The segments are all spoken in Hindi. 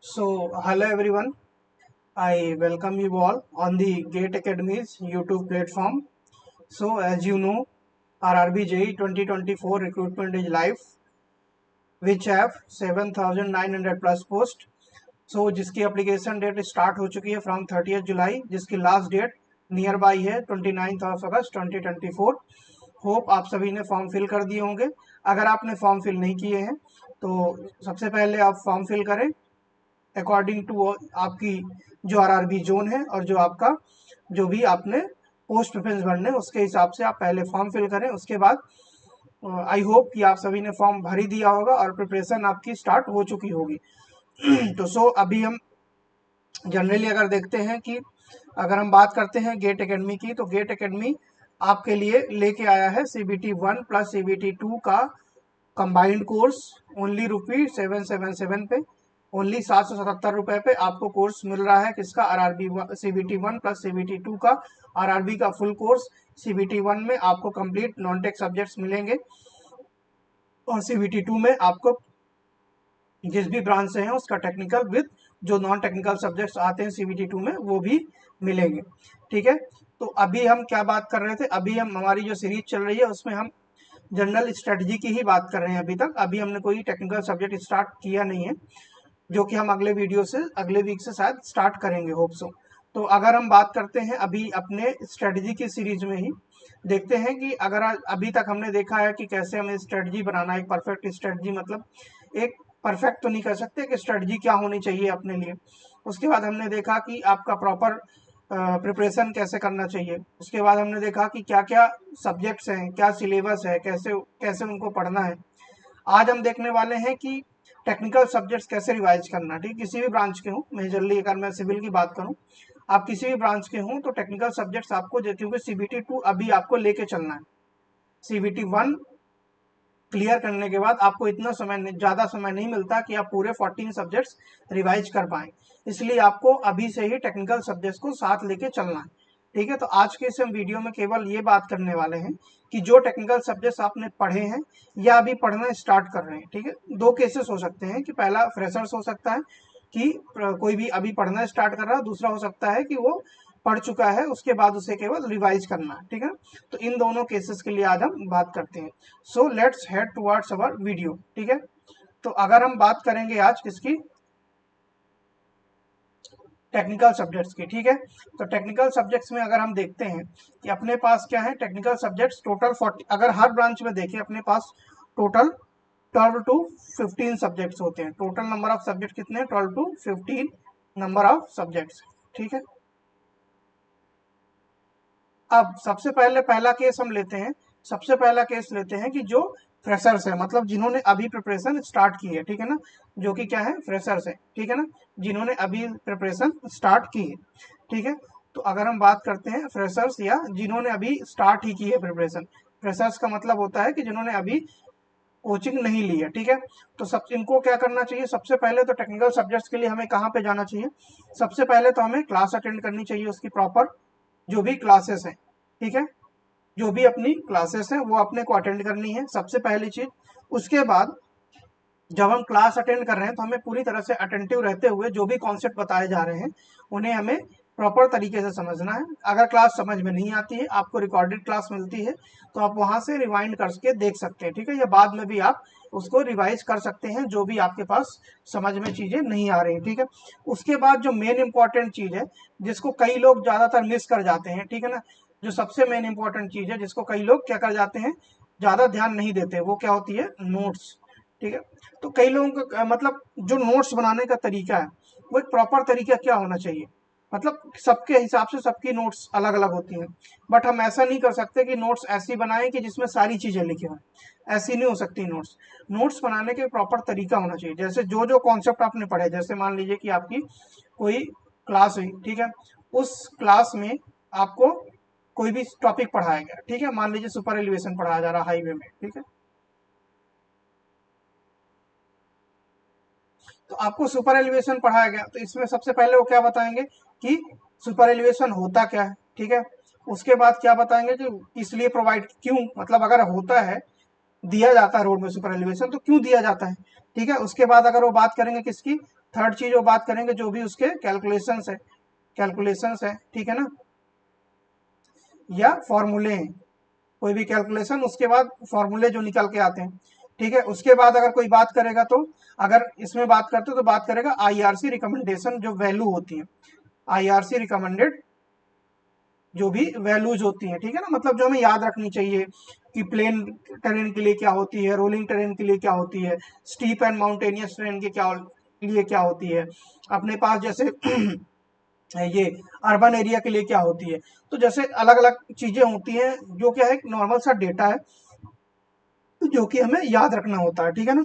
Hello everyone. I welcome you all on the GATE Academy's YouTube platform. So, as you know, RRB JEE 2024 recruitment is live, which have 7,900 plus post. So, जिसकी application date start हो चुकी है from 30th जुलाई, जिसकी last date नियर बाई है 29th ऑफ अगस्त 2024. होप आप सभी ने फॉर्म फिल कर दिए होंगे. अगर आपने फॉर्म फिल नहीं किए हैं तो सबसे पहले आप फॉर्म फिल करें अकॉर्डिंग टू आपकी जो आरआरबी जोन है और जो आपका जो भी आपने पोस्ट प्रेफरेंस भरने उसके हिसाब से आप पहले फॉर्म फिल करें. उसके बाद आई होप कि आप सभी ने फॉर्म भर ही दिया होगा और प्रिपरेशन आपकी स्टार्ट हो चुकी होगी. तो अभी हम जनरली अगर देखते हैं कि अगर हम बात करते हैं गेट एकेडमी की, तो गेट एकेडमी आपके लिए लेके आया है CBT 1 प्लस CBT 2 का कंबाइंड कोर्स ओनली ₹777 पे, ओनली 777 रुपए पे आपको कोर्स मिल रहा है. किसका? आरआरबी CBT 1 प्लस CBT 2 का. आरआरबी का फुल कोर्स CBT 1 में आपको कंप्लीट नॉन टेक सब्जेक्ट्स मिलेंगे और CBT 2 में आपको जिस भी ब्रांच से है उसका टेक्निकल विद जो नॉन टेक्निकल सब्जेक्ट्स आते हैं CBT 2 में वो भी मिलेंगे. ठीक है, तो अभी हम क्या बात कर रहे थे, अभी हम हमारी जो सीरीज चल रही है उसमें हम जनरल स्ट्रेटजी की ही बात कर रहे हैं. अभी हमने कोई टेक्निकल सब्जेक्ट स्टार्ट किया नहीं है, जो कि हम अगले वीक से शायद स्टार्ट करेंगे, होप सो. तो अगर हम बात करते हैं अभी अपने स्ट्रेटजी की सीरीज में ही देखते हैं कि अगर अभी तक हमने देखा है कि कैसे हमें स्ट्रेटजी बनाना है. एक परफेक्ट स्ट्रेटजी मतलब एक परफेक्ट तो नहीं कर सकते कि स्ट्रेटजी क्या होनी चाहिए अपने लिए. उसके बाद हमने देखा कि आपका प्रॉपर प्रिपरेशन कैसे करना चाहिए. उसके बाद हमने देखा कि क्या क्या सब्जेक्ट्स हैं, क्या सिलेबस है, कैसे कैसे उनको पढ़ना है. आज हम देखने वाले हैं कि टेक्निकल सब्जेक्ट्स कैसे रिवाइज करना. ठीक, किसी भी ब्रांच के हों, मेजरली अगर मैं सिविल की बात करूं, आप किसी भी ब्रांच के हों तो टेक्निकल सब्जेक्ट्स आपको, क्योंकि CBT 2 अभी आपको लेके चलना है. CBT 1 क्लियर करने के बाद आपको इतना समय ज़्यादा समय नहीं मिलता कि आप पूरे 14 सब्जेक्ट्स रिवाइज कर पाएँ. इसलिए आपको अभी से ही टेक्निकल सब्जेक्ट्स को साथ लेके चलना है. ठीक है, तो आज के इस वीडियो में केवल ये बात करने वाले हैं कि जो टेक्निकल सब्जेक्ट्स आपने पढ़े हैं या अभी पढ़ना स्टार्ट कर रहे हैं. ठीक है, दो केसेस हो सकते हैं कि पहला फ्रेशर्स हो सकता है कि कोई भी अभी पढ़ना स्टार्ट कर रहा है, दूसरा हो सकता है कि वो पढ़ चुका है उसके बाद उसे केवल रिवाइज करना है. ठीक है, तो इन दोनों केसेस के लिए आज हम बात करते हैं. So let's head towards our video. ठीक है, तो अगर हम बात करेंगे आज किसकी, टेक्निकल सब्जेक्ट्स की. ठीक है, तो टेक्निकल सब्जेक्ट्स में अगर हम देखते हैं कि अपने पास क्या है, टेक्निकल सब्जेक्ट्स टोटल 40, अगर हर ब्रांच में देखें अपने पास टोटल 12 to 15 सब्जेक्ट्स होते हैं. टोटल नंबर ऑफ सब्जेक्ट कितने हैं? 12 to 15 नंबर ऑफ सब्जेक्ट्स. ठीक है, अब सबसे पहले पहला केस हम लेते हैं. सबसे पहला केस लेते हैं कि जो फ्रेशर्स है, मतलब जिन्होंने अभी प्रिपरेशन स्टार्ट की है. ठीक है ना, जो कि क्या है, फ्रेशर्स है. ठीक है ना, जिन्होंने अभी प्रिपरेशन स्टार्ट की है. ठीक है, तो अगर हम बात करते हैं फ्रेशर्स या जिन्होंने अभी स्टार्ट ही की है प्रिपरेशन. फ्रेशर्स का मतलब होता है कि जिन्होंने अभी कोचिंग नहीं ली है. ठीक है, तो सब इनको क्या करना चाहिए, सबसे पहले तो टेक्निकल सब्जेक्ट्स के लिए हमें कहाँ पे जाना चाहिए. सबसे पहले तो हमें क्लास अटेंड करनी चाहिए, उसकी प्रॉपर जो भी क्लासेस हैं. ठीक है, जो भी अपनी क्लासेस हैं वो अपने को अटेंड करनी है, सबसे पहली चीज. उसके बाद जब हम क्लास अटेंड कर रहे हैं तो हमें पूरी तरह से अटेंटिव रहते हुए जो भी कॉन्सेप्ट बताए जा रहे हैं उन्हें हमें प्रॉपर तरीके से समझना है. अगर क्लास समझ में नहीं आती है, आपको रिकॉर्डेड क्लास मिलती है तो आप वहां से रिवाइंड करके देख सकते हैं. ठीक है, या बाद में भी आप उसको रिवाइज कर सकते हैं जो भी आपके पास समझ में चीजें नहीं आ रही. ठीक है, उसके बाद जो मेन इंपॉर्टेंट चीज है जिसको कई लोग ज्यादातर मिस कर जाते हैं. ठीक है ना, जो सबसे मेन इंपॉर्टेंट चीज है जिसको कई लोग क्या कर जाते हैं, ज्यादा ध्यान नहीं देते, वो क्या होती है, नोट्स. ठीक है, तो कई लोगों का मतलब जो नोट्स बनाने का तरीका है वो एक प्रॉपर तरीका क्या होना चाहिए, मतलब सबके हिसाब से सबकी नोट्स अलग अलग होती हैं. बट हम ऐसा नहीं कर सकते कि नोट्स ऐसी बनाएं कि जिसमें सारी चीजें लिखी हों. ऐसी नहीं हो सकती. नोट्स नोट्स बनाने के प्रॉपर तरीका होना चाहिए. जैसे जो जो कॉन्सेप्ट आपने पढ़े, जैसे मान लीजिए कि आपकी कोई क्लास हुई. ठीक है, उस क्लास में आपको कोई भी टॉपिक पढ़ाया गया. ठीक है, मान लीजिए सुपर एलिवेशन पढ़ाया जा रहा है हाईवे में. ठीक है, तो आपको सुपर एलिवेशन पढ़ाया गया तो इसमें सबसे पहले वो क्या बताएंगे कि सुपर एलिवेशन होता क्या है. ठीक है, उसके बाद क्या बताएंगे कि इसलिए प्रोवाइड क्यों, मतलब अगर होता है दिया जाता है रोड में सुपर एलिवेशन, तो क्यों दिया जाता है, ठीक है। उसके बाद अगर वो बात करेंगे किसकी, थर्ड चीज वो बात करेंगे जो भी उसके कैलकुलेशंस है, ठीक है ना, या फॉर्मूले हैं, कोई भी कैलकुलेशन, उसके बाद फॉर्मूले जो निकल के आते हैं, ठीक है। उसके बाद अगर कोई बात करेगा तो, अगर इसमें बात करते तो बात करेगा आईआरसी रिकमेंडेशन, जो वैल्यू होती है, आईआरसी रिकमेंडेड जो भी वैल्यूज होती हैं, ठीक है ना, मतलब जो हमें याद रखनी चाहिए कि प्लेन टेरेन के लिए क्या होती है, रोलिंग टेरेन के लिए क्या होती है, स्टीप एंड माउंटेनियस टेरेन के लिए क्या होती है, अपने पास जैसे ये अर्बन एरिया के लिए क्या होती है। तो जैसे अलग अलग चीजें होती हैं जो क्या है, नॉर्मल सा डेटा है जो कि हमें याद रखना होता है, ठीक है ना।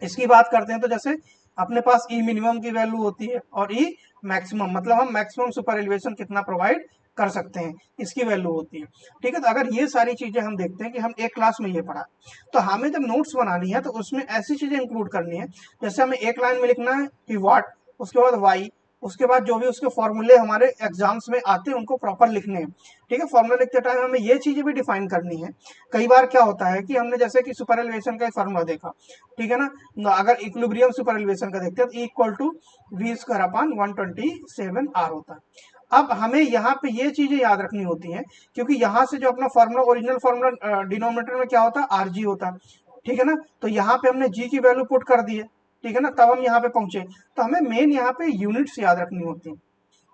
इसकी बात करते हैं तो जैसे अपने पास ई मिनिमम की वैल्यू होती है और ई मैक्सिमम, मतलब हम मैक्सिमम सुपर एलिवेशन कितना प्रोवाइड कर सकते हैं, इसकी वैल्यू होती है, ठीक है। तो अगर ये सारी चीजें हम देखते हैं कि हम एक क्लास में ये पढ़ा, तो हमें जब नोट्स बनानी है तो उसमें ऐसी चीजें इंक्लूड करनी है, जैसे हमें एक लाइन में लिखना है कि वाट, उसके बाद वाई, उसके बाद जो भी उसके फॉर्मूले हमारे एग्जाम्स में आते हैं उनको प्रॉपर लिखने हैं, ठीक है। फॉर्मूला लिखते टाइम हमें ये चीजें भी डिफाइन करनी है। कई बार क्या होता है कि हमने जैसे कि सुपर एलिवेशन का एक फॉर्मूला देखा, ठीक है ना, अगर इक्विलिब्रियम सुपर एलिवेशन का देखते हैं तो equal to V square upon 127 R होता है। अब हमें यहाँ पे ये चीजें याद रखनी होती हैं, क्योंकि यहाँ से जो अपना फॉर्मूला, ओरिजिनल फॉर्मूला डिनोमिनेटर में क्या होता है, आर जी होता है, ठीक है ना। तो यहाँ पे हमने जी की वैल्यू पुट कर दी है, ठीक है ना, तब हम यहाँ पे पहुंचे। तो हमें मेन यहाँ पे यूनिट्स याद रखनी होती है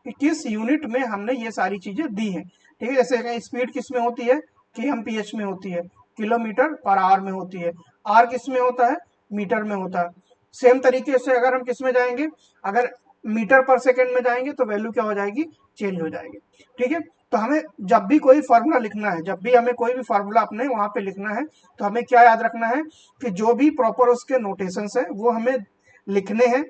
कि किस यूनिट में हमने ये सारी चीजें दी हैं, ठीक है। जैसे स्पीड किस में होती है, kmph में होती है, किलोमीटर पर आवर में होती है, आर किस में होता है, मीटर में होता है। सेम तरीके से अगर हम किस में जाएंगे, अगर मीटर पर सेकेंड में जाएंगे तो वैल्यू क्या हो जाएगी, चेंज हो जाएगी, ठीक है। तो हमें जब भी कोई फार्मूला लिखना है, जब भी हमें कोई भी फार्मूला अपने वहां पे लिखना है, तो हमें क्या याद रखना है कि जो भी प्रॉपर उसके नोटेशंस है वो हमें लिखने हैं,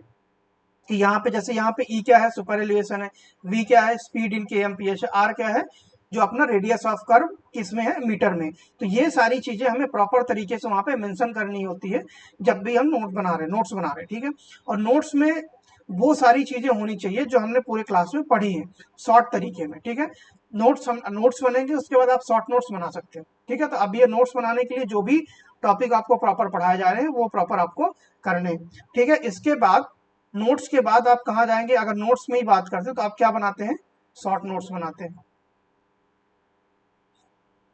कि यहाँ पे जैसे यहाँ पे ई क्या है, सुपर एलिवेशन है, वी क्या है, स्पीड इन kmph है, आर क्या है, जो अपना रेडियस ऑफ कर्व किसमें है, मीटर में। तो ये सारी चीजें हमें प्रॉपर तरीके से वहां पे मेंशन करनी होती है जब भी हम नोट्स बना रहे हैं, ठीक है। और नोट्स में वो सारी चीजें होनी चाहिए जो हमने पूरे क्लास में पढ़ी है, शॉर्ट तरीके में, ठीक है। नोट्स बनेंगे, उसके बाद आप शॉर्ट नोट्स बना सकते हैं, ठीक है। तो अब ये नोट्स बनाने के लिए जो भी टॉपिक आपको प्रॉपर पढ़ाए जा रहे हैं वो प्रॉपर आपको करने, ठीक है। इसके बाद नोट्स के बाद आप कहाँ जाएंगे, अगर नोट्स में ही बात करते हैं तो आप क्या बनाते हैं, शॉर्ट नोट्स बनाते हैं,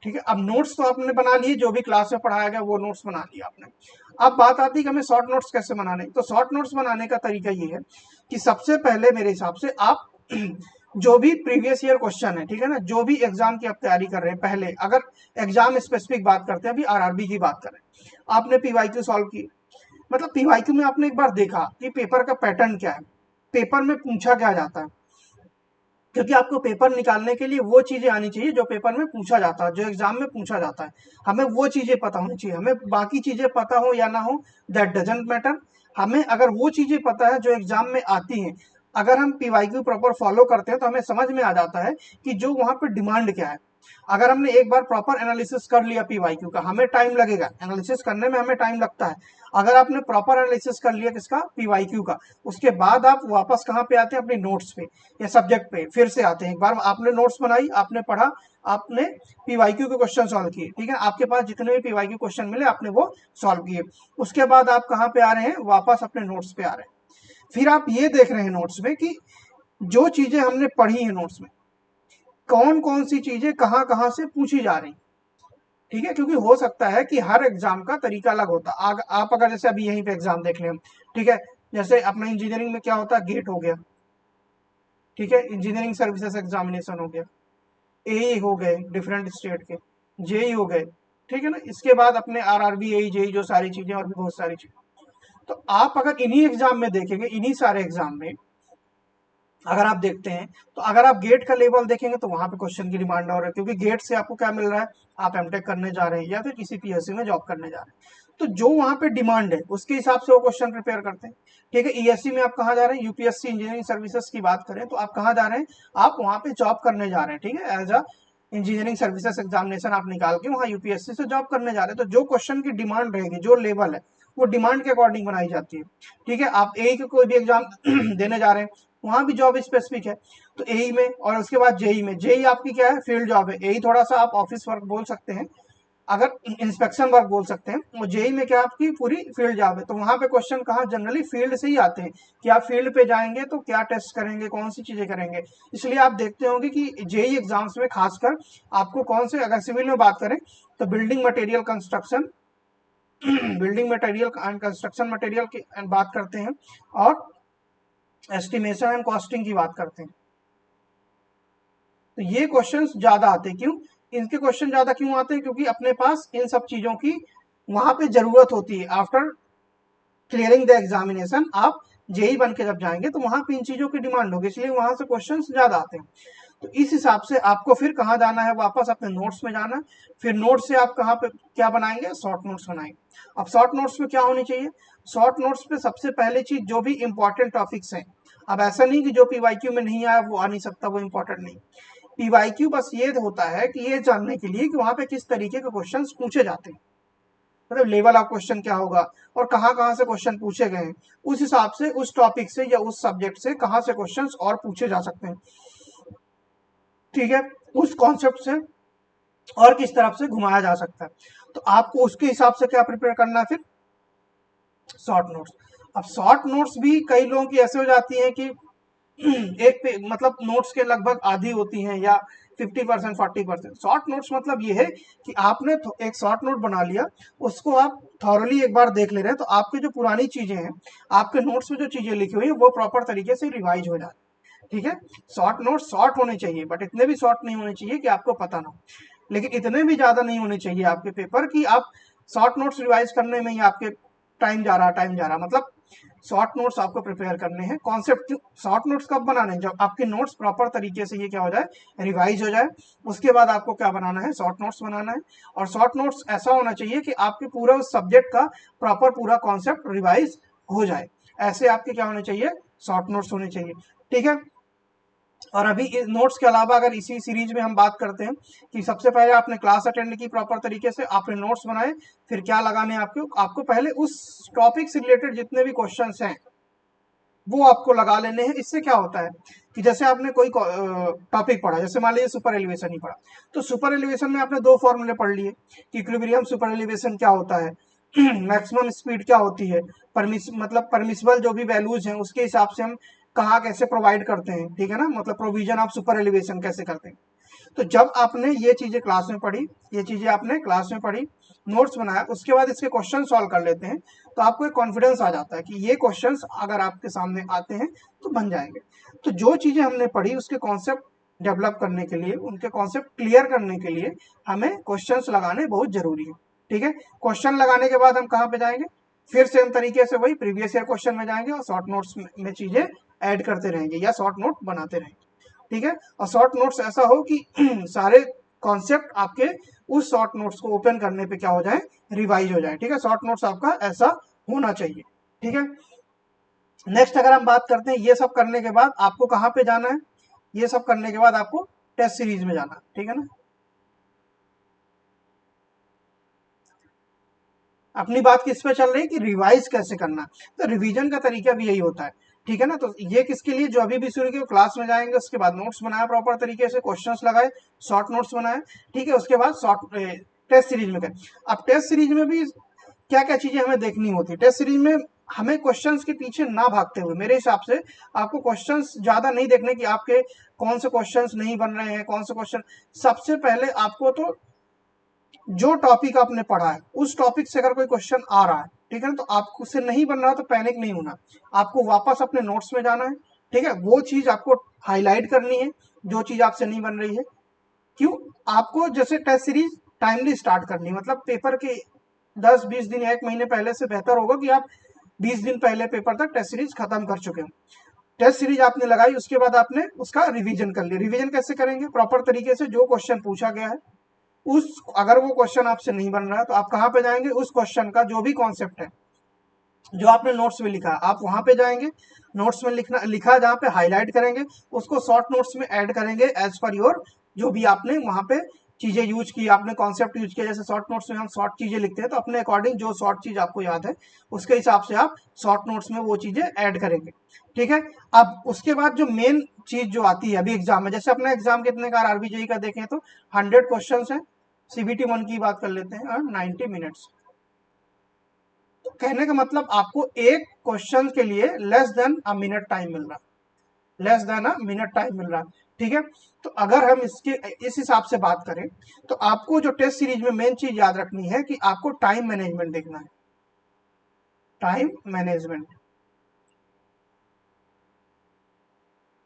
ठीक है। अब नोट्स तो आपने बना लिए, जो भी क्लास में पढ़ाया गया वो नोट्स बना लिया आपने। अब बात आती है कि हमें शॉर्ट नोट्स कैसे बनाने, तो शॉर्ट नोट्स बनाने का तरीका ये है कि सबसे पहले मेरे हिसाब से आप जो भी प्रीवियस ईयर क्वेश्चन है, ठीक है ना, जो भी एग्जाम की आप तैयारी कर रहे हैं, पहले अगर एग्जाम स्पेसिफिक बात करते हैं, अभी आरआरबी की बात करें, आपने पीवाईक्यू सॉल्व की, मतलब पीवाईक्यू में आपने एक बार देखा कि पेपर का पैटर्न क्या है, पेपर में पूछा क्या जाता है, क्योंकि आपको पेपर निकालने के लिए वो चीजें आनी चाहिए जो पेपर में पूछा जाता है, जो एग्जाम में पूछा जाता है, हमें वो चीजें पता होनी चाहिए। हमें बाकी चीजें पता हो या ना हो, दैट डजंट मैटर। हमें अगर वो चीजें पता है जो एग्जाम में आती हैं, अगर हम पीवाईक्यू प्रॉपर फॉलो करते हैं तो हमें समझ में आ जाता है कि जो वहां पर डिमांड क्या है। अगर हमने एक बार प्रॉपर एनालिसिस कर लिया पीवाईक्यू का, हमें टाइम लगेगा, एनालिसिस करने में हमें टाइम लगता है। अगर आपने प्रॉपर एनालिसिस कर लिया किसका, पीवाईक्यू का, उसके बाद आप वापस कहाँ पे आते हैं, अपने नोट्स पे या सब्जेक्ट पे फिर से आते हैं। एक बार आपने नोट्स बनाई, आपने पढ़ा, आपने पीवाईक्यू के क्वेश्चन सॉल्व किए, ठीक है, आपके पास जितने भी पीवाईक्यू क्वेश्चन मिले आपने वो सॉल्व किए। उसके बाद आप कहाँ पे आ रहे हैं, वापस अपने नोट्स पे आ रहे हैं। फिर आप ये देख रहे हैं नोट्स में कि जो चीजें हमने पढ़ी हैं नोट्स में, कौन कौन सी चीजें कहाँ कहाँ से पूछी जा रही, ठीक है। क्योंकि हो सकता है कि हर एग्जाम का तरीका अलग होता है। आप अगर जैसे अभी यहीं पे एग्जाम देख लें, ठीक है, जैसे अपना इंजीनियरिंग में क्या होता है, गेट हो गया, ठीक है, इंजीनियरिंग सर्विसेज एग्जामिनेशन हो गया, ए हो गए डिफरेंट स्टेट के, जेई हो गए, ठीक है ना, इसके बाद अपने आरआरबी, ए जेई, जो सारी चीजें और भी बहुत सारी चीजें। तो आप अगर इन्हीं एग्जाम में देखेंगे, इन्हीं सारे एग्जाम में अगर आप देखते हैं, तो अगर आप गेट का लेवल देखेंगे तो वहां पे क्वेश्चन की डिमांड और है, क्योंकि गेट से आपको क्या मिल रहा है, आप एमटेक करने जा रहे हैं या फिर किसी पीएससी में जॉब करने जा रहे हैं, तो जो वहां पे डिमांड है उसके हिसाब से वो क्वेश्चन प्रिपेयर करते हैं, ठीक है। ईएससी में आप कहाँ जा रहे हैं, यूपीएससी इंजीनियरिंग सर्विसेज की बात करें तो आप कहाँ जा रहे हैं, आप वहां पे जॉब करने जा रहे हैं, ठीक है, as a engineering services examination आप निकाल के वहाँ यूपीएससी से जॉब करने जा रहे हैं। तो जो क्वेश्चन की डिमांड रहेगी, जो लेवल है, वो डिमांड के अकॉर्डिंग बनाई जाती है, ठीक है। आप ए के कोई भी एग्जाम देने जा रहे हैं, वहां भी जॉब स्पेसिफिक है, तो एई में, और उसके बाद जेई में, जेई आपकी क्या है, फील्ड जॉब है, एई थोड़ा सा आप ऑफिस वर्क बोल सकते हैं, अगर इंस्पेक्शन वर्क बोल सकते हैं, वो जेई में क्या आपकी पूरी फील्ड जॉब है, तो वहां पे क्वेश्चन कहाँ जनरली फील्ड से ही आते हैं कि आप फील्ड पे जाएंगे तो क्या टेस्ट करेंगे, कौन सी चीजें करेंगे। इसलिए आप देखते होंगे कि जेई एग्जाम्स में खासकर आपको कौन से, अगर सिविल में बात करें तो building material construction building material and construction material की बात करते हैं, और एस्टिमेशन एंड कॉस्टिंग की बात करते हैं। तो ये क्वेश्चंस ज्यादा आते हैं। क्यों इनके क्वेश्चन ज्यादा क्यों आते हैं? क्योंकि अपने पास इन सब चीजों की वहां पे जरूरत होती है। आफ्टर क्लियरिंग द एग्जामिनेशन आप जेई बन के जब जाएंगे तो वहां पे इन चीजों की डिमांड होगी, इसलिए वहां से क्वेश्चन ज्यादा आते हैं। तो इस हिसाब से आपको फिर कहाँ जाना है, वापस अपने नोट्स में जाना है। फिर नोट्स से आप कहाँ पे क्या बनाएंगे, शॉर्ट नोट्स बनाएंगे। अब शॉर्ट नोट्स में क्या होनी चाहिए, शॉर्ट नोट्स पे सबसे पहले चीज जो भी इंपॉर्टेंट टॉपिक्स हैं। अब ऐसा नहीं कि जो पीवाईक्यू में नहीं आया वो आ नहीं सकता, वो इंपॉर्टेंट नहीं। पीवाईक्यू बस ये होता है कि ये जानने के लिए कि वहां पे किस तरीके के क्वेश्चंस पूछे जाते हैं, मतलब लेवल ऑफ क्वेश्चन क्या होगा और कहाँ कहाँ से क्वेश्चन पूछे गए हैं, उस हिसाब से उस टॉपिक से या उस सब्जेक्ट से कहाँ से क्वेश्चंस और पूछे जा सकते हैं। ठीक है, उस कॉन्सेप्ट से और किस तरफ से घुमाया जा सकता है, तो आपको उसके हिसाब से क्या प्रिपेयर करना है, फिर शॉर्ट नोट्स। अब शॉर्ट नोट्स भी कई लोगों की ऐसे हो जाती है कि एक पे मतलब नोट्स के लगभग आधी होती हैं या 50% 40%। शॉर्ट नोट्स मतलब ये है कि आपने एक शॉर्ट नोट बना लिया, उसको आप थॉरली एक बार देख ले रहे हैं, तो आपकी जो पुरानी चीजें हैं, आपके नोट्स में जो चीजें लिखी हुई है वो प्रॉपर तरीके से रिवाइज हो जाए। ठीक है, शॉर्ट नोट्स शॉर्ट होने चाहिए, बट इतने भी शॉर्ट नहीं होने चाहिए कि आपको पता ना हो, लेकिन इतने भी ज्यादा नहीं होने चाहिए आपके पेपर कि आप शॉर्ट नोट्स रिवाइज करने में ही आपके टाइम जा रहा मतलब शॉर्ट नोट्स आपको प्रिपेयर करने हैं। कॉन्सेप्ट शॉर्ट नोट्स कब बनाने हैं, जब आपके नोट्स प्रॉपर तरीके से ये क्या हो जाए, रिवाइज हो जाए। उसके बाद आपको क्या बनाना है, शॉर्ट नोट्स बनाना है। और शॉर्ट नोट्स ऐसा होना चाहिए कि आपके पूरा उस सब्जेक्ट का प्रॉपर पूरा कॉन्सेप्ट रिवाइज हो जाए, ऐसे आपके क्या होने चाहिए, शॉर्ट नोट्स होने चाहिए। ठीक है, और अभी इस नोट्स के अलावा अगर इसी सीरीज में हम बात करते हैं कि सबसे पहले आपने क्लास अटेंड की प्रॉपर तरीके से, आपने नोट्स बनाए, फिर क्या लगाने हैं आपको पहले उस टॉपिक से रिलेटेड जितने भी क्वेश्चंस हैं वो आपको लगा लेने हैं। इससे क्या होता है कि जैसे आपने कोई टॉपिक पढ़ा, जैसे मान लीजिए सुपर एलिवेशन ही पढ़ा, तो सुपर एलिवेशन में आपने दो फॉर्मूले पढ़ लिए कि इक्विलिब्रियम सुपर एलिवेशन क्या होता है, मैक्सिमम स्पीड क्या होती है, मतलब परमिसिबल जो भी वैल्यूज हैं उसके हिसाब से हम कहाँ कैसे प्रोवाइड करते हैं, ठीक है ना, मतलब प्रोविजन ऑफ सुपर एलिवेशन कैसे करते हैं। तो जब आपने ये चीजें क्लास में पढ़ी, ये चीजें आपने क्लास में पढ़ी, नोट्स बनाया, उसके बाद इसके क्वेश्चन सॉल्व कर लेते हैं, तो आपको एक कॉन्फिडेंस आ जाता है कि ये क्वेश्चंस अगर आपके सामने आते हैं तो बन जाएंगे। तो जो चीजें हमने पढ़ी उसके कॉन्सेप्ट डेवलप करने के लिए, उनके कॉन्सेप्ट क्लियर करने के लिए हमें क्वेश्चंस लगाने बहुत जरूरी है। ठीक है, क्वेश्चन लगाने के बाद हम कहाँ पे जाएंगे, फिर सेम तरीके से वही प्रीवियस ईयर क्वेश्चन में जाएंगे और शॉर्ट नोट्स में चीजें ऐड करते रहेंगे या शॉर्ट नोट बनाते रहेंगे। ठीक है, और शॉर्ट नोट्स ऐसा हो कि सारे कॉन्सेप्ट आपके उस शॉर्ट नोट्स को ओपन करने पे क्या हो जाए, रिवाइज हो जाए। ठीक है, शॉर्ट नोट्स आपका ऐसा होना चाहिए। ठीक है, नेक्स्ट अगर हम बात करते हैं, ये सब करने के बाद आपको कहाँ पे जाना है, ये सब करने के बाद आपको टेस्ट सीरीज में जाना है। ठीक है ना, अपनी बात किस पे चल रही है कि रिवाइज कैसे करना, तो रिवीजन का तरीका भी यही होता है। ठीक है ना, तो ये किसके लिए, जो अभी भी शुरू किया क्लास में जाएंगे, उसके बाद नोट्स बनाया प्रॉपर तरीके से, क्वेश्चंस लगाए, शॉर्ट नोट्स बनाए। ठीक है, उसके बाद शॉर्ट टेस्ट सीरीज में करें। अब टेस्ट सीरीज में भी क्या क्या चीजें हमें देखनी होती है, टेस्ट सीरीज में हमें क्वेश्चंस के पीछे ना भागते हुए, मेरे हिसाब से आपको क्वेश्चंस ज्यादा नहीं देखने कि आपके कौन से क्वेश्चंस नहीं बन रहे हैं, कौन से क्वेश्चन। सबसे पहले आपको तो जो टॉपिक आपने पढ़ा है उस टॉपिक से अगर कोई क्वेश्चन आ रहा है, ठीक है ना, तो आपको उससे नहीं बन रहा तो पैनिक नहीं होना, आपको वापस अपने नोट्स में जाना है। ठीक है, वो चीज आपको हाईलाइट करनी है जो चीज आपसे नहीं बन रही है। क्यों, आपको जैसे टेस्ट सीरीज टाइमली स्टार्ट करनी है, मतलब पेपर के 10-20 दिन 1 महीने पहले से बेहतर होगा कि आप 20 दिन पहले पेपर तक टेस्ट सीरीज खत्म कर चुके हो। टेस्ट सीरीज आपने लगाई, उसके बाद आपने उसका रिवीजन कर लिया। रिवीजन कैसे करेंगे, प्रॉपर तरीके से जो क्वेश्चन पूछा गया है उस, अगर वो क्वेश्चन आपसे नहीं बन रहा है तो आप कहाँ पे जाएंगे, उस क्वेश्चन का जो भी कॉन्सेप्ट है जो आपने नोट्स में लिखा आप वहां पे जाएंगे, नोट्स में लिखा जहाँ पे हाईलाइट करेंगे, उसको शॉर्ट नोट्स में ऐड करेंगे एज पर योर, जो भी आपने वहां पे चीजें यूज की, आपने कॉन्सेप्ट यूज किया। जैसे शॉर्ट नोट्स में हम शॉर्ट चीजें लिखते हैं, तो अपने अकॉर्डिंग जो शॉर्ट चीज आपको याद है उसके हिसाब से आप शॉर्ट नोट्स में वो चीजें ऐड करेंगे। ठीक है, अब उसके बाद जो मेन चीज जो आती है अभी एग्जाम में, जैसे अपना एग्जाम कितने का आरबीजेई का देखें तो 100 क्वेश्चन है, CBT 1 की बात कर लेते हैं, 90 मिनट्स। तो कहने का मतलब आपको एक क्वेश्चन के लिए less than a minute time मिल रहा, less than a minute time मिल रहा, ठीक है। तो अगर हम इसके इस हिसाब से बात करें तो आपको जो टेस्ट सीरीज में मेन चीज याद रखनी है कि आपको टाइम मैनेजमेंट देखना है, टाइम मैनेजमेंट।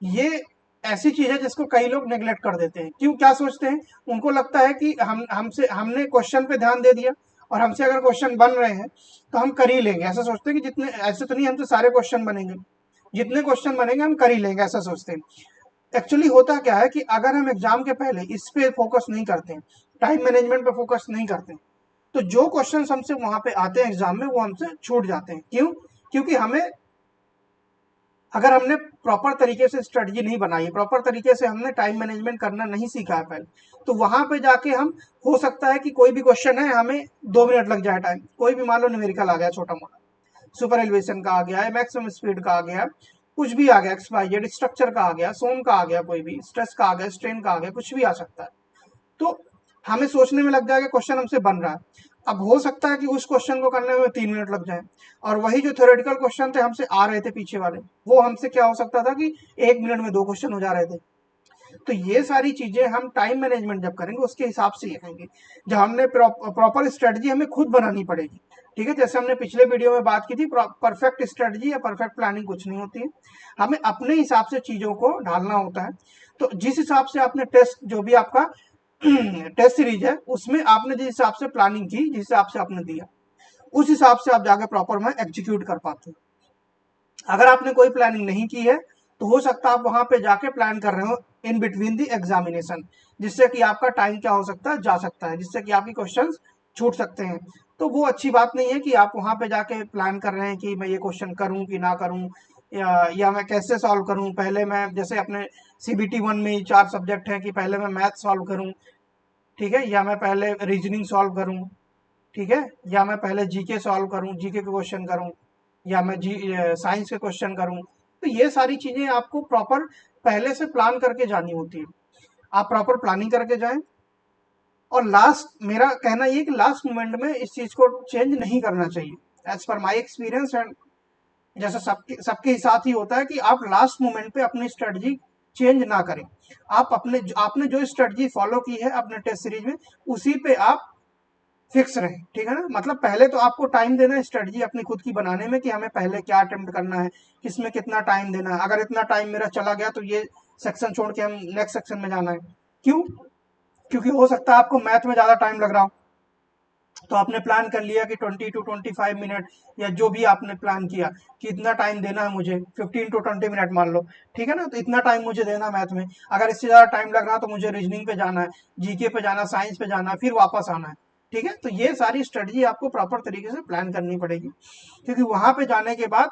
ये ऐसी चीज है जिसको कई लोग नेग्लेक्ट कर देते हैं। क्यों, क्या सोचते हैं, उनको लगता है कि हमने क्वेश्चन पे ध्यान दे दिया और हमसे अगर क्वेश्चन बन रहे हैं तो हम कर ही लेंगे, ऐसा सोचते हैं कि जितने, ऐसे तो नहीं हमसे सारे क्वेश्चन बनेंगे, जितने क्वेश्चन बनेंगे हम कर ही लेंगे, ऐसा सोचते हैं। एक्चुअली होता क्या है कि अगर हम एग्जाम के पहले इस पे फोकस नहीं करते हैं, टाइम मैनेजमेंट पे फोकस नहीं करते हैं, तो जो क्वेश्चन हमसे वहां पे आते हैं एग्जाम में वो हमसे छूट जाते हैं। क्यों, क्योंकि हमें, अगर हमने प्रॉपर तरीके से स्ट्रेटजी नहीं बनाई, प्रॉपर तरीके से हमने टाइम मैनेजमेंट करना नहीं सीखा है पहले, तो वहां पे जाके हम, हो सकता है कि कोई भी क्वेश्चन है हमें 2 मिनट लग जाए टाइम, कोई भी मान लो न्यूमेरिकल आ गया छोटा मोटा, सुपर एलिवेशन का आ गया है, मैक्सिमम स्पीड का आ गया, कुछ भी आ गया, एक्स वाई जेड स्ट्रक्चर का आ गया, सोन का आ गया, कोई भी स्ट्रेस का आ गया, स्ट्रेन का आ गया, कुछ भी आ सकता है। तो हमें सोचने में लग जाएगा क्वेश्चन हमसे बन रहा है। अब हो सकता है कि उस क्वेश्चन को करने में 3 मिनट लग जाए, और वही जो थ्योरेटिकल क्वेश्चन थे हमसे आ रहे थे पीछे वाले, वो हमसे क्या हो सकता था कि 1 मिनट में 2 क्वेश्चन हो जा रहे थे। तो ये सारी चीजें हम टाइम मैनेजमेंट जब करेंगे उसके हिसाब से करेंगे, जब हमने प्रॉपर स्ट्रेटजी हमें खुद बनानी पड़ेगी, ठीक है। जैसे हमने पिछले वीडियो में बात की थी, परफेक्ट स्ट्रेटजी या परफेक्ट प्लानिंग कुछ नहीं होती है, हमें अपने हिसाब से चीजों को ढालना होता है। तो जिस हिसाब से आपने टेस्ट, जो भी आपका टेस्ट सीरीज है, उसमें आपने जिस हिसाब से प्लानिंग की, जिस हिसाब से आपने दिया, उस हिसाब से आप जाके प्रॉपर में एग्जीक्यूट कर पाते हो। अगर आपने कोई प्लानिंग नहीं की है तो हो सकता है आप वहां पे जाके प्लान कर रहे हो इन बिटवीन द एग्जामिनेशन, जिससे कि आपका टाइम क्या हो सकता है, जा सकता है, जिससे कि आपकी क्वेश्चंस छूट सकते हैं। तो वो अच्छी बात नहीं है कि आप वहां पे जाके प्लान कर रहे हैं कि मैं ये क्वेश्चन करूं कि ना करूं, या मैं कैसे सॉल्व करूं। पहले मैं, जैसे अपने CBT 1 में ही 4 सब्जेक्ट हैं, कि पहले मैं मैथ सॉल्व करूं, ठीक है, या मैं पहले रीजनिंग सॉल्व करूं, ठीक है, या मैं पहले जीके सॉल्व करूं, जीके के क्वेश्चन करूं, या मैं साइंस के क्वेश्चन करूं। तो ये सारी चीजें आपको प्रॉपर पहले से प्लान करके जानी होती है। आप प्रॉपर प्लानिंग करके जाएं, और लास्ट, मेरा कहना ये कि लास्ट मोमेंट में इस चीज को चेंज नहीं करना चाहिए। As per my experience, and जैसा सबके सबके साथ ही होता है कि आप लास्ट मोमेंट पे अपनी स्ट्रेटजी चेंज ना करें। आप आपने जो स्ट्रेटजी फॉलो की है अपने टेस्ट सीरीज में, उसी पे आप फिक्स रहे, ठीक है ना। मतलब पहले तो आपको टाइम देना है स्ट्रेटजी अपनी खुद की बनाने में, कि हमें पहले क्या अटेम्प्ट करना है, किसमें कितना टाइम देना है। अगर इतना टाइम मेरा चला गया तो ये सेक्शन छोड़ के हम नेक्स्ट सेक्शन में जाना है। क्यों, क्योंकि हो सकता है आपको मैथ में ज्यादा टाइम लग रहा हो, तो आपने प्लान कर लिया कि 20 to 25 मिनट, या जो भी आपने प्लान किया कि इतना टाइम देना है मुझे, 15 to 20 मिनट मान लो, ठीक है ना। तो इतना टाइम मुझे देना मैथ में, अगर इससे ज्यादा टाइम लग रहा तो मुझे रीजनिंग पे जाना है, जीके पे जाना, साइंस पे जाना है, फिर वापस आना है, ठीक है। तो ये सारी स्ट्रेटजी आपको प्रॉपर तरीके से प्लान करनी पड़ेगी, क्योंकि वहां पे जाने के बाद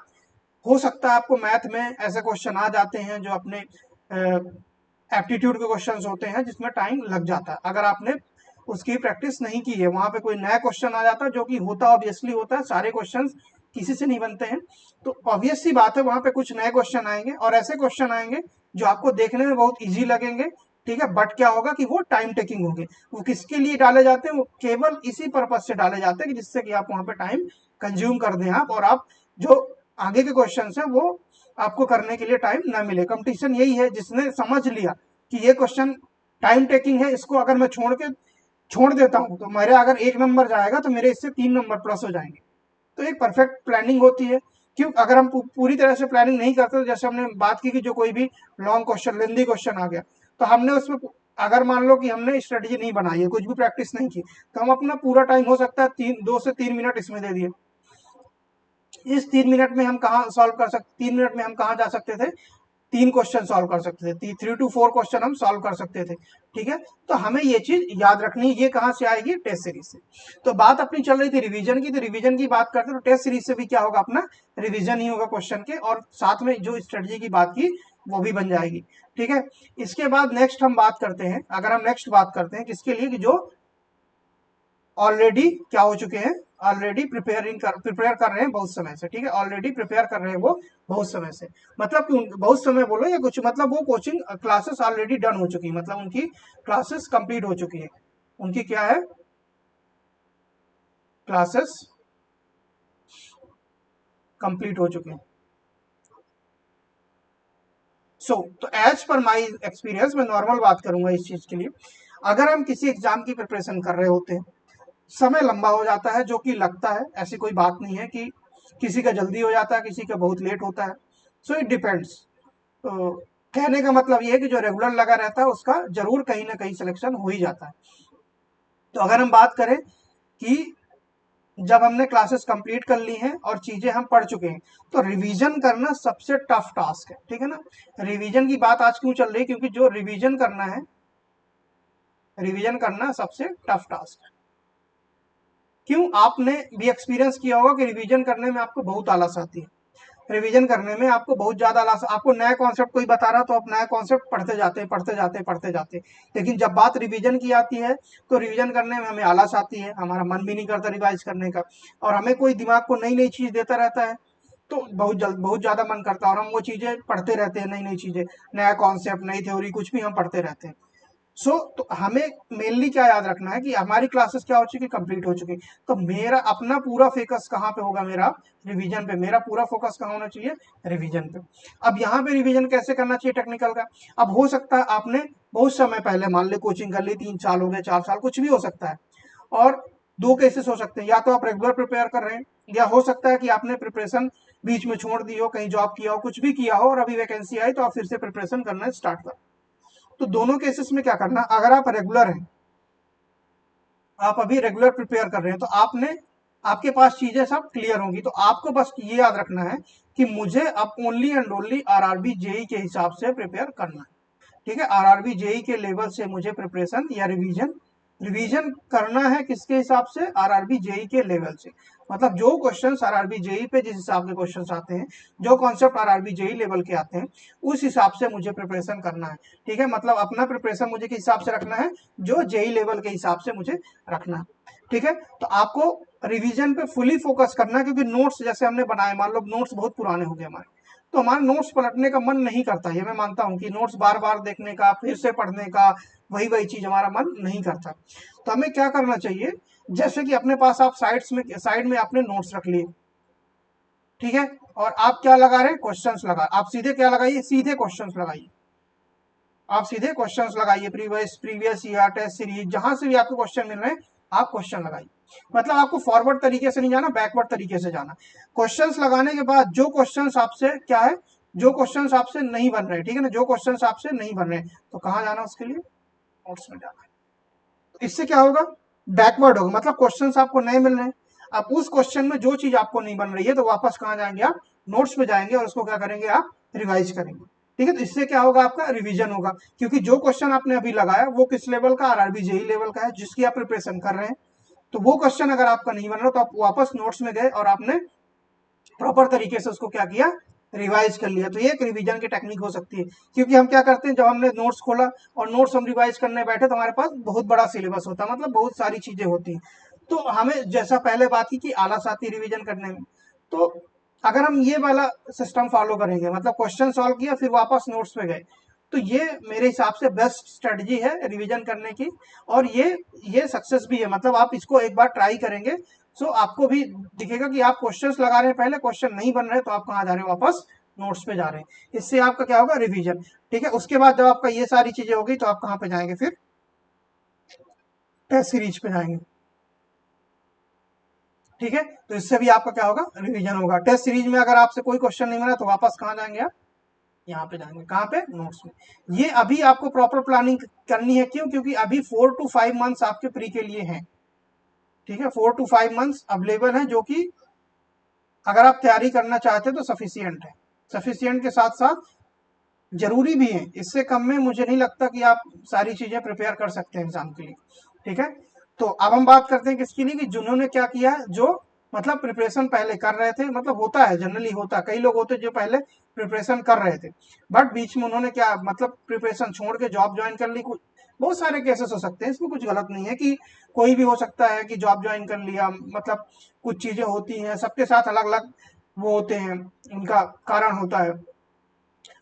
हो सकता है आपको मैथ में ऐसे क्वेश्चन आ जाते हैं जो अपने एप्टीट्यूड के क्वेश्चन होते हैं, जिसमें टाइम लग जाता है अगर आपने उसकी प्रैक्टिस नहीं की है। वहां पे कोई नया क्वेश्चन आ जाता है, जो कि होता ऑब्वियसली होता है, सारे क्वेश्चन किसी से नहीं बनते हैं, तो ऑब्वियस सी बात है वहां पे कुछ नए क्वेश्चन आएंगे, और ऐसे क्वेश्चन आएंगे जो आपको देखने में बहुत इजी लगेंगे, ठीक है, बट क्या होगा कि वो टाइम टेकिंग होंगे। वो किसके लिए डाले जाते हैं, वो केवल इसी पर्पज से डाले जाते हैं कि जिससे कि आप वहां पे टाइम कंज्यूम कर दें आप, और आप जो आगे के क्वेश्चन है वो आपको करने के लिए टाइम ना मिले। कंपटीशन यही है, जिसने समझ लिया कि ये क्वेश्चन टाइम टेकिंग है, इसको अगर मैं छोड़ देता हूं तो मेरे अगर 1 नंबर जाएगा तो मेरे इससे 3 नंबर प्लस हो जाएंगे। तो एक परफेक्ट प्लानिंग होती है। क्यों, अगर हम पूरी तरह से प्लानिंग नहीं करते, तो जैसे हमने बात की कि जो कोई भी लॉन्ग क्वेश्चन, लेंदी क्वेश्चन आ गया, तो हमने उसमें, अगर मान लो कि हमने स्ट्रेटजी नहीं बनाई है, कुछ भी प्रैक्टिस नहीं की, तो हम अपना पूरा टाइम हो सकता है 2 से 3 मिनट इसमें दे दिए। इस 3 मिनट में हम कहाँ सॉल्व कर सकते, 3 मिनट में हम कहाँ जा सकते थे, 3 क्वेश्चन सॉल्व कर सकते थे, 3 to 4 क्वेश्चन हम सॉल्व कर सकते थे, ठीक है। तो हमें ये चीज याद रखनी है। ये कहाँ से आएगी, टेस्ट सीरीज से। तो बात अपनी चल रही थी रिवीजन की, तो रिवीजन की बात करते तो टेस्ट सीरीज से भी क्या होगा, अपना रिवीजन ही होगा क्वेश्चन के, और साथ में जो स्ट्रेटजी की बात की वो भी बन जाएगी, ठीक है। इसके बाद नेक्स्ट हम बात करते हैं, अगर हम नेक्स्ट बात करते हैं किसके लिए, कि जो ऑलरेडी क्या हो चुके हैं, ऑलरेडी प्रिपेयर कर रहे हैं बहुत समय से, ठीक है, ऑलरेडी प्रिपेयर कर रहे हैं वो बहुत समय से। मतलब कि बहुत समय बोलो या कुछ, मतलब वो कोचिंग क्लासेस ऑलरेडी डन हो चुकी है, मतलब उनकी क्लासेस कंप्लीट हो चुकी है, उनकी क्या है, क्लासेस कंप्लीट हो चुके हैं। तो एज पर माई एक्सपीरियंस, मैं नॉर्मल बात करूंगा इस चीज के लिए, अगर हम किसी एग्जाम की प्रिपरेशन कर रहे होते हैं, समय लंबा हो जाता है, जो कि लगता है, ऐसी कोई बात नहीं है कि किसी का जल्दी हो जाता है, किसी का बहुत लेट होता है। So it depends. तो कहने का मतलब ये है कि जो रेगुलर लगा रहता है उसका जरूर कहीं ना कहीं सिलेक्शन हो ही जाता है। तो अगर हम बात करें कि जब हमने क्लासेस कंप्लीट कर ली हैं और चीजें हम पढ़ चुके हैं, तो रिवीजन करना सबसे टफ टास्क है, ठीक है ना। रिवीजन की बात आज क्यों चल रही है, क्योंकि जो रिवीजन करना है, रिवीजन करना सबसे टफ टास्क है। क्यों, आपने भी एक्सपीरियंस किया होगा कि रिवीजन करने में आपको बहुत आलस आती है। रिवीजन करने में आपको बहुत ज्यादा आलस, आपको नया कॉन्सेप्ट कोई बता रहा तो आप नया कॉन्सेप्ट पढ़ते जाते पढ़ते जाते पढ़ते जाते, लेकिन जब बात रिवीजन की आती है तो रिवीजन करने में हमें आलस आती है, हमारा मन भी नहीं करता रिवाइज करने का, और हमें कोई दिमाग को नई नई चीज देता रहता है तो बहुत ज्यादा मन करता है और हम वो चीजें पढ़ते रहते हैं, नई नई चीजें, नया कॉन्सेप्ट, नई थ्योरी, कुछ भी हम पढ़ते रहते हैं। तो हमें मेनली क्या याद रखना है कि हमारी क्लासेस क्या हो चुकी, कंप्लीट हो चुकी। तो मेरा अपना पूरा फोकस कहाँ पे होगा, मेरा रिवीजन पे, मेरा पूरा फोकस कहाँ होना चाहिए, रिवीजन पे। अब यहाँ पे रिवीजन कैसे करना चाहिए टेक्निकल का, अब हो सकता है आपने बहुत समय पहले मान ली कोचिंग कर ली, 3 साल हो गए, 4 साल, कुछ भी हो सकता है, और दो केसेस हो सकते हैं, या तो आप रेगुलर प्रिपेयर कर रहे हैं, या हो सकता है कि आपने प्रिपरेशन बीच में छोड़ दी हो, कहीं जॉब किया हो, कुछ भी किया हो, और अभी वैकेंसी आई तो आप फिर से प्रिपरेशन करना स्टार्ट कर। तो दोनों केसेस में क्या करना, अगर आप रेगुलर हैं, आप अभी रेगुलर प्रिपेयर कर रहे हैं, तो आपने, आपके पास चीजें सब क्लियर होंगी, तो आपको बस ये याद रखना है कि मुझे अब only and only RRB JE के हिसाब से प्रिपेयर करना है, ठीक है। आरआरबी जेई के लेवल से मुझे प्रिपरेशन या रिवीजन रिवीजन करना है, किसके हिसाब से, आरआरबी जेई के लेवल से। मतलब जो क्वेश्चंस आरआरबी जेई पे जिस हिसाब के क्वेश्चंस आते हैं, जो कॉन्सेप्ट आरआरबी जेई लेवल के आते हैं, उस हिसाब से मुझे प्रिपरेशन करना है, ठीक है। मतलब अपना प्रिपरेशन मुझे किस हिसाब से रखना है, जो जेई लेवल के हिसाब से मुझे रखना है, ठीक है। तो आपको रिवीजन पे फुली फोकस करना है, क्योंकि नोट्स जैसे हमने बनाए, मान लो नोट्स बहुत पुराने हो गए हमारे, तो हमारे नोट्स पलटने का मन नहीं करता, ये मैं मानता हूँ कि नोट्स बार बार देखने का, फिर से पढ़ने का, वही वही चीज हमारा मन नहीं करता। तो हमें क्या करना चाहिए, जैसे कि अपने पास आप साइड में आपने नोट्स रख लिए, ठीक है, और आप क्या लगा रहे हैं, क्वेश्चंस लगा, आप सीधे क्या लगाइए, सीधे क्वेश्चंस लगाइए, आप सीधे क्वेश्चंस लगाइए, प्रीवियस ईयर, टेस्ट सीरीज, जहां से भी आपको क्वेश्चन मिल रहे हैं आप क्वेश्चन लगाइए। मतलब आपको फॉरवर्ड तरीके से नहीं जाना, बैकवर्ड तरीके से जाना। क्वेश्चंस लगाने के बाद जो क्वेश्चंस आपसे क्या है, जो क्वेश्चंस आपसे नहीं बन रहे, ठीक है ना, जो क्वेश्चंस आपसे नहीं बन रहे, तो कहाँ जाना, उसके लिए नोट्स में जाना है। तो इससे क्या होगा, बैकवर्ड होगा, मतलब क्वेश्चंस आपको नए मिल रहे हैं, अब उस क्वेश्चन में जो चीज आपको नहीं बन रही है तो वापस कहाँ जाएंगे, आप नोट्स में जाएंगे और उसको क्या करेंगे, आप रिवाइज करेंगे, ठीक है। तो इससे क्या होगा, आपका रिवीजन होगा, क्योंकि जो क्वेश्चन आपने अभी लगाया वो किस लेवल का, आरआरबी जेई लेवल का है, जिसकी आप प्रिपरेशन कर रहे हैं। तो वो क्वेश्चन अगर आपका नहीं बन रहा तो आप वापस नोट्स में गए और आपने प्रॉपर तरीके से उसको क्या किया, रिवाइज कर लिया। तो ये एक रिवीजन की टेक्निक हो सकती है, क्योंकि हम क्या करते हैं, जब हमने नोट्स खोला और नोट्स हम रिवाइज करने बैठे तो हमारे पास बहुत बड़ा सिलेबस होता है, मतलब बहुत सारी चीजें होती हैं, तो हमें जैसा पहले बात की कि आलस आती है रिवीजन करने में। तो अगर हम ये वाला सिस्टम फॉलो करेंगे, मतलब क्वेश्चन सॉल्व किया फिर वापस नोट्स पे गए, तो ये मेरे हिसाब से बेस्ट स्ट्रेटजी है रिवीजन करने की, और ये सक्सेस भी है, मतलब आप इसको एक बार ट्राई करेंगे, सो आपको भी दिखेगा कि आप क्वेश्चंस लगा रहे हैं, पहले क्वेश्चन नहीं बन रहे तो आप कहाँ जा रहे हैं, वापस नोट्स पे जा रहे हैं, इससे आपका क्या होगा, रिवीजन, ठीक है। उसके बाद जब आपका ये सारी चीजें होगी तो आप कहाँ पे जाएंगे, फिर टेस्ट सीरीज पे जाएंगे, ठीक है। तो इससे भी आपका क्या होगा, रिवीजन होगा। टेस्ट सीरीज में अगर आपसे कोई क्वेश्चन नहीं मिला तो वापस कहाँ जाएंगे आप, यहाँ पे जाएंगे, कहाँ पे, नोट्स में। ये अभी आपको प्रॉपर प्लानिंग करनी है, क्यों, क्योंकि अभी 4 to 5 मंथ्स आपके प्री के लिए हैं, ठीक है, 4 to 5 मंथ्स अवेलेबल है, जो कि अगर आप तैयारी करना चाहते हैं तो सफिशियंट है, सफिशियंट के साथ साथ जरूरी भी है, इससे कम में मुझे नहीं लगता कि आप सारी चीजें प्रिपेयर कर सकते हैं एग्जाम के लिए, ठीक है। तो अब हम बात करते हैं किसके लिए, कि जिन्होंने क्या किया, जो मतलब प्रिपरेशन पहले कर रहे थे, मतलब होता है, जनरली होता है, कई लोग होते हैं जो पहले प्रिपरेशन कर रहे थे बट बीच में उन्होंने क्या, मतलब प्रिपरेशन छोड़ के जॉब ज्वाइन कर ली, कुछ बहुत सारे केसेस हो सकते हैं, इसमें कुछ गलत नहीं है कि कोई भी हो सकता है कि जॉब ज्वाइन कर लिया, मतलब कुछ चीजें होती हैं, सबके साथ अलग अलग वो होते हैं, उनका कारण होता है।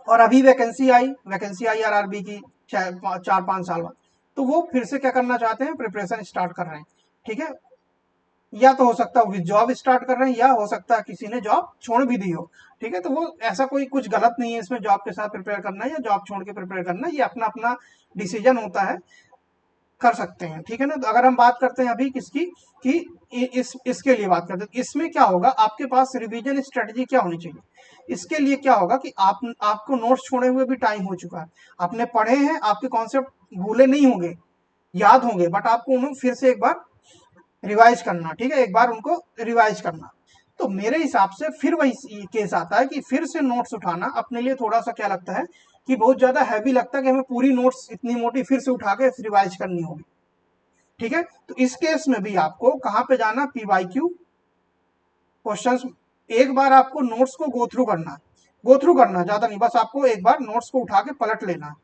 और अभी वैकेंसी आई आरआरबी की 4-5 साल बाद, तो वो फिर से क्या करना चाहते हैं, प्रिपरेशन स्टार्ट कर रहे हैं। ठीक है, या तो हो सकता है जॉब स्टार्ट कर रहे हैं, या हो सकता है किसी ने जॉब छोड़ भी दी हो। ठीक है, तो वो ऐसा कोई कुछ गलत नहीं है इसमें जॉब के साथ प्रिपेयर करना या जॉब छोड़ के प्रिपेयर करना, ये अपना अपना डिसीजन होता है, कर सकते हैं। ठीक है ना, तो अगर हम बात करते हैं अभी किसकी, कि इसके लिए बात करते हैं, इसमें क्या होगा, आपके पास रिवीजन स्ट्रेटजी क्या होनी चाहिए। इसके लिए क्या होगा कि आपको नोट्स छोड़े हुए भी टाइम हो चुका है, आपने पढ़े हैं, आपके कॉन्सेप्ट भूले नहीं होंगे, याद होंगे, बट आपको उन्हें फिर से एक बार रिवाइज करना। ठीक है, एक बार उनको रिवाइज करना। तो मेरे हिसाब से फिर वही केस आता है कि फिर से नोट्स उठाना अपने लिए थोड़ा सा क्या लगता है कि बहुत ज्यादा हैवी लगता है, कि हमें पूरी नोट्स इतनी मोटी फिर से उठा के रिवाइज करनी होगी। ठीक है, तो इस केस में भी आपको कहां पे जाना, पीवाईक्यू क्वेश्चंस। एक बार आपको नोट्स को गो थ्रू करना ज्यादा नहीं, बस आपको एक बार नोट्स को उठा के पलट लेना है।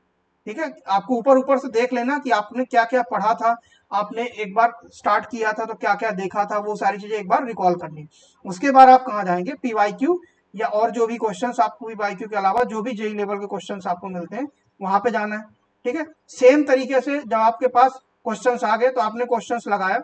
ठीक है, आपको ऊपर ऊपर से देख लेना कि आपने क्या क्या पढ़ा था, आपने एक बार स्टार्ट किया था तो क्या क्या देखा था, वो सारी चीजें एक बार रिकॉल करनी। उसके बाद आप कहाँ जाएंगे, पीवाईक्यू या और जो भी क्वेश्चंस आपको पीवाईक्यू के अलावा जो भी जेई लेवल के क्वेश्चंस आपको मिलते हैं वहां पे जाना है। ठीक है, सेम तरीके से जब आपके पास क्वेश्चंस आ गए तो आपने क्वेश्चंस लगाया,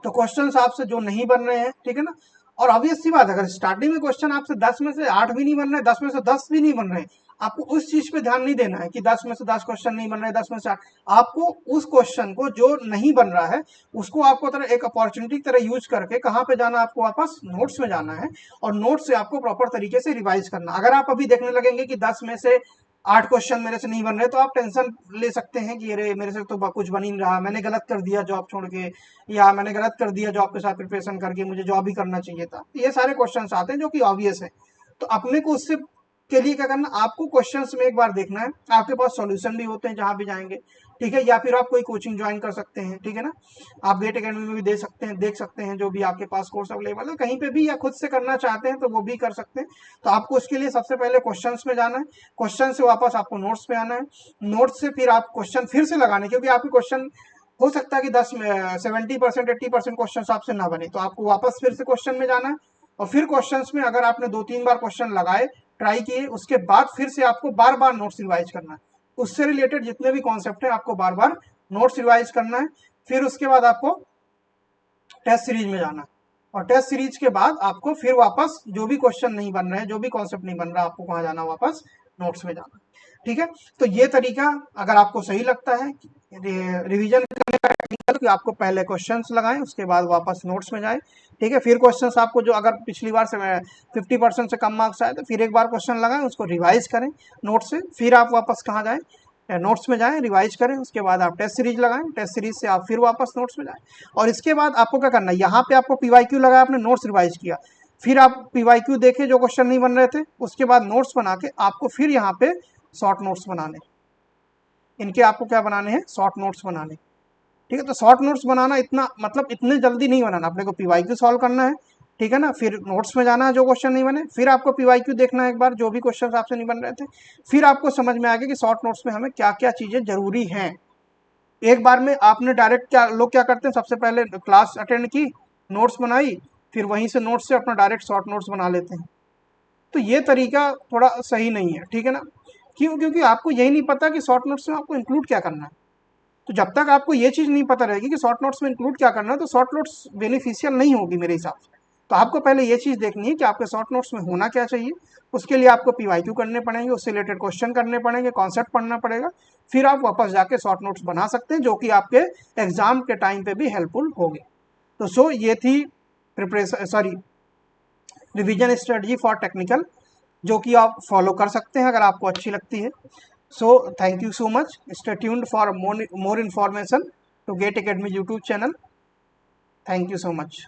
तो क्वेश्चंस आपसे जो नहीं बन रहे हैं, ठीक है ना, और ऑब्वियस सी बात है, अगर स्टार्टिंग में क्वेश्चन आपसे 10 में से 8 भी नहीं बन रहे, 10 में से 10 भी नहीं बन रहे, आपको उस चीज पे ध्यान नहीं देना है कि 10 में से 10 क्वेश्चन नहीं बन रहे, 10 में से 8। आपको उस क्वेश्चन को जो नहीं बन रहा है उसको आपको तरह एक अपॉर्चुनिटी की तरह यूज करके कहाँ पे जाना, आपको वापस नोट्स में जाना है, और नोट्स से आपको प्रॉपर तरीके से रिवाइज करना। अगर आप अभी देखने लगेंगे कि 10 में से 8 क्वेश्चन मेरे से नहीं बन रहे, तो आप टेंशन ले सकते हैं कि अरे मेरे से तो कुछ बन ही नहीं रहा, मैंने गलत कर दिया जॉब छोड़ के, या मैंने गलत कर दिया जॉब के साथ प्रिपरेशन करके, मुझे जॉब ही करना चाहिए था। ये सारे क्वेश्चंस आते हैं जो कि ऑब्वियस है। तो अपने को उससे के लिए क्या करना, आपको क्वेश्चंस में एक बार देखना है, आपके पास सॉल्यूशन भी होते हैं जहां भी जाएंगे। ठीक है, या फिर आप कोई कोचिंग ज्वाइन कर सकते हैं। ठीक है ना, आप गेट अकेडमी में भी देख सकते हैं जो भी आपके पास कोर्स अवेलेबल है कहीं पे भी, या खुद से करना चाहते हैं तो वो भी कर सकते हैं। तो आपको उसके लिए सबसे पहले क्वेश्चंस में जाना है, क्वेश्चन से वापस आपको नोट्स पे आना है, नोट्स से फिर आप क्वेश्चन फिर से लगाने, क्योंकि आपके क्वेश्चन हो सकता है कि 70% 80% क्वेश्चन आपसे ना बने, तो आपको वापस फिर से क्वेश्चन में जाना है, और फिर क्वेश्चंस में अगर आपने 2-3 बार क्वेश्चन लगाए, ट्राई किए, उसके बाद फिर से आपको बार बार नोट्स रिवाइज करना है, उससे रिलेटेड जितने भी कॉन्सेप्ट है आपको बार बार नोट्स रिवाइज करना है। फिर उसके बाद आपको टेस्ट सीरीज में जाना है, और टेस्ट सीरीज के बाद आपको फिर वापस जो भी क्वेश्चन नहीं बन रहे हैं, जो भी कॉन्सेप्ट नहीं बन रहा, आपको कहाँ जाना, वापस नोट्स में जाना। ठीक है, तो ये तरीका अगर आपको सही लगता है रिवीजन करने का टेक्निकल, कि आपको पहले क्वेश्चंस लगाएं उसके बाद वापस नोट्स में जाएं। ठीक है, फिर क्वेश्चंस आपको जो अगर पिछली बार से 50% से कम मार्क्स आए तो फिर एक बार क्वेश्चन लगाएं, उसको रिवाइज करें नोट से, फिर आप वापस कहाँ जाएं, नोट्स में जाएं, रिवाइज करें, उसके बाद आप टेस्ट सीरीज लगाएं, टेस्ट सीरीज से आप फिर वापस नोट्स में जाएं। और इसके बाद आपको क्या करना है, यहाँ पे आपको पीवाईक्यू लगाया, आपने नोट्स रिवाइज किया, फिर आप पीवाईक्यू देखे जो क्वेश्चन नहीं बन रहे थे, उसके बाद नोट्स बना के आपको फिर यहाँ पे शॉर्ट नोट्स बनाने, इनके आपको क्या बनाने हैं, शॉर्ट नोट्स बनाने। ठीक है, तो शॉर्ट नोट्स बनाना इतना मतलब इतने जल्दी नहीं बनाना, अपने को पीवाईक्यू सॉल्व करना है। ठीक है ना, फिर नोट्स में जाना है जो क्वेश्चन नहीं बने, फिर आपको पीवाईक्यू देखना है एक बार जो भी क्वेश्चन आपसे नहीं बन रहे थे, फिर आपको समझ में आ गया कि शॉर्ट नोट्स में हमें क्या क्या चीजें जरूरी हैं। एक बार में आपने डायरेक्ट क्या लोग क्या करते हैं, सबसे पहले क्लास अटेंड की, नोट्स बनाई, फिर वहीं से नोट्स से अपना डायरेक्ट शॉर्ट नोट्स बना लेते हैं। तो ये तरीका थोड़ा सही नहीं है। ठीक है ना, क्यों, क्योंकि आपको यही नहीं पता कि शॉर्ट नोट्स में आपको इंक्लूड क्या करना है। तो जब तक आपको ये चीज़ नहीं पता रहेगी कि शॉर्ट नोट्स में इंक्लूड क्या करना है, तो शॉर्ट नोट्स बेनिफिशियल नहीं होगी मेरे हिसाब से। तो आपको पहले ये चीज़ देखनी है कि आपके शॉर्ट नोट्स में होना क्या चाहिए, उसके लिए आपको पीवाईक्यू करने पड़ेंगे, उससे रिलेटेड क्वेश्चन करने पड़ेंगे, कॉन्सेप्ट पढ़ना पड़ेगा, फिर आप वापस जाके शॉर्ट नोट्स बना सकते हैं जो कि आपके एग्जाम के टाइम पे भी हेल्पफुल होंगे। तो ये थी रिवीजन स्ट्रेटजी फॉर टेक्निकल, जो कि आप फॉलो कर सकते हैं अगर आपको अच्छी लगती है। So thank you so much. Stay tuned for more information to Gate Academy YouTube channel. Thank you so much.